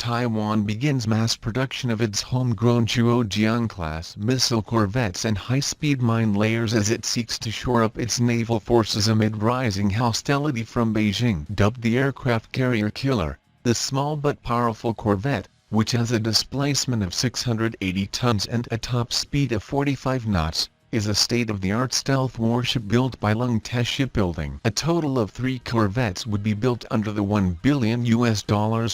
Taiwan begins mass production of its homegrown Tuo Jiang-class missile corvettes and high-speed mine layers as it seeks to shore up its naval forces amid rising hostility from Beijing. Dubbed the aircraft carrier killer, the small but powerful corvette, which has a displacement of 680 tons and a top speed of 45 knots, is a state-of-the-art stealth warship built by Ing-wen Shipbuilding. A total of 3 corvettes would be built under the $1 billion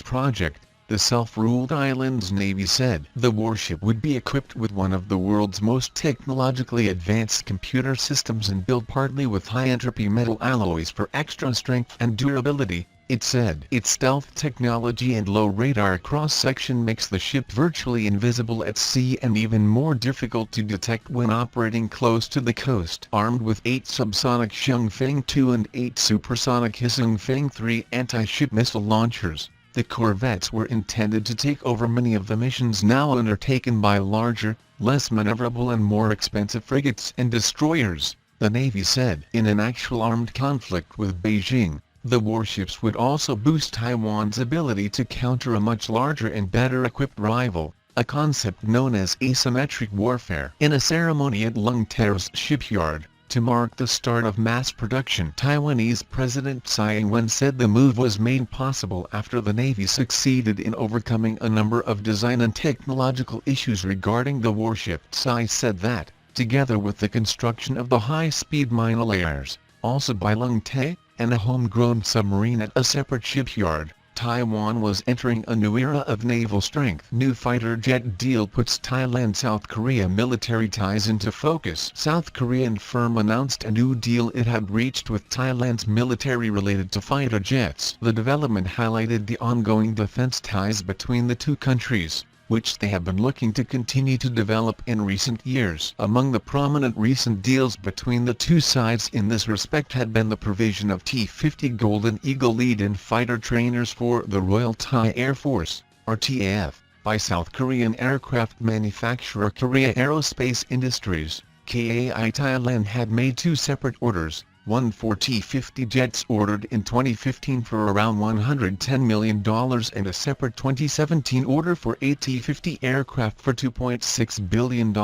project, the self-ruled island's Navy said. The warship would be equipped with one of the world's most technologically advanced computer systems and built partly with high-entropy metal alloys for extra strength and durability, it said. Its stealth technology and low radar cross-section makes the ship virtually invisible at sea and even more difficult to detect when operating close to the coast. Armed with 8 subsonic Xiangfeng 2 and 8 supersonic Hsingfeng 3 anti-ship missile launchers, the corvettes were intended to take over many of the missions now undertaken by larger, less maneuverable and more expensive frigates and destroyers, the Navy said. In an actual armed conflict with Beijing, the warships would also boost Taiwan's ability to counter a much larger and better-equipped rival, a concept known as asymmetric warfare. In a ceremony at Ing-wen's shipyard, to mark the start of mass production, Taiwanese President Ing-wen said the move was made possible after the Navy succeeded in overcoming a number of design and technological issues regarding the warship. Tsai said that, together with the construction of the high-speed mine layers, also by Ing-wen, and a homegrown submarine at a separate shipyard, Taiwan was entering a new era of naval strength. New fighter jet deal puts Thailand-South Korea military ties into focus. South Korean firm announced a new deal it had reached with Thailand's military related to fighter jets. The development highlighted the ongoing defense ties between the two countries, which they have been looking to continue to develop in recent years. Among the prominent recent deals between the two sides in this respect had been the provision of T-50 Golden Eagle lead-in fighter trainers for the Royal Thai Air Force, RTAF, by South Korean aircraft manufacturer Korea Aerospace Industries, KAI. Thailand had made 2 separate orders, one for T-50 jets ordered in 2015 for around $110 million and a separate 2017 order for 8 T-50 aircraft for $2.6 billion.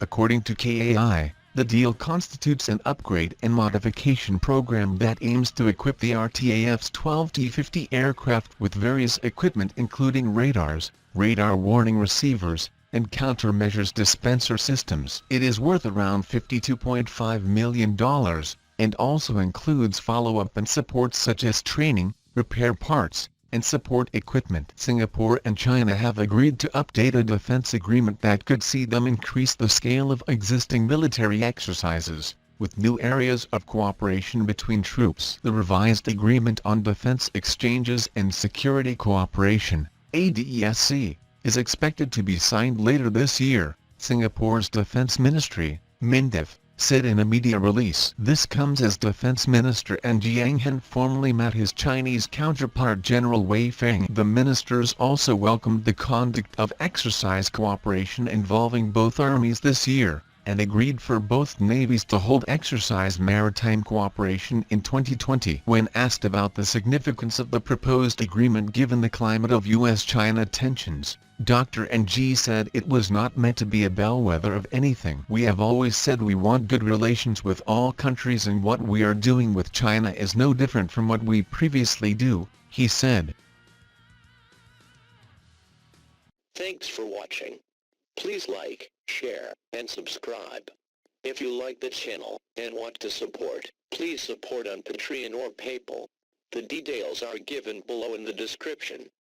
According to KAI, the deal constitutes an upgrade and modification program that aims to equip the RTAF's 12 T-50 aircraft with various equipment including radars, radar warning receivers, and countermeasures dispenser systems. It is worth around $52.5 million, and also includes follow-up and support such as training, repair parts, and support equipment. Singapore and China have agreed to update a defense agreement that could see them increase the scale of existing military exercises, with new areas of cooperation between troops. The revised Agreement on Defense Exchanges and Security Cooperation, ADESC, is expected to be signed later this year, Singapore's Defense Ministry, MINDEF, said in a media release. This comes as Defense Minister An Jiang formally met his Chinese counterpart General Wei Feng. The ministers also welcomed the conduct of exercise cooperation involving both armies this year, and agreed for both navies to hold exercise maritime cooperation in 2020. When asked about the significance of the proposed agreement given the climate of U.S.-China tensions, Dr. Ng said it was not meant to be a bellwether of anything. We have always said we want good relations with all countries and what we are doing with China is no different from what we previously do, he said. Thanks for watching. Please like, share, and subscribe. If you like the channel and want to support, please support on Patreon or PayPal. The details are given below in the description.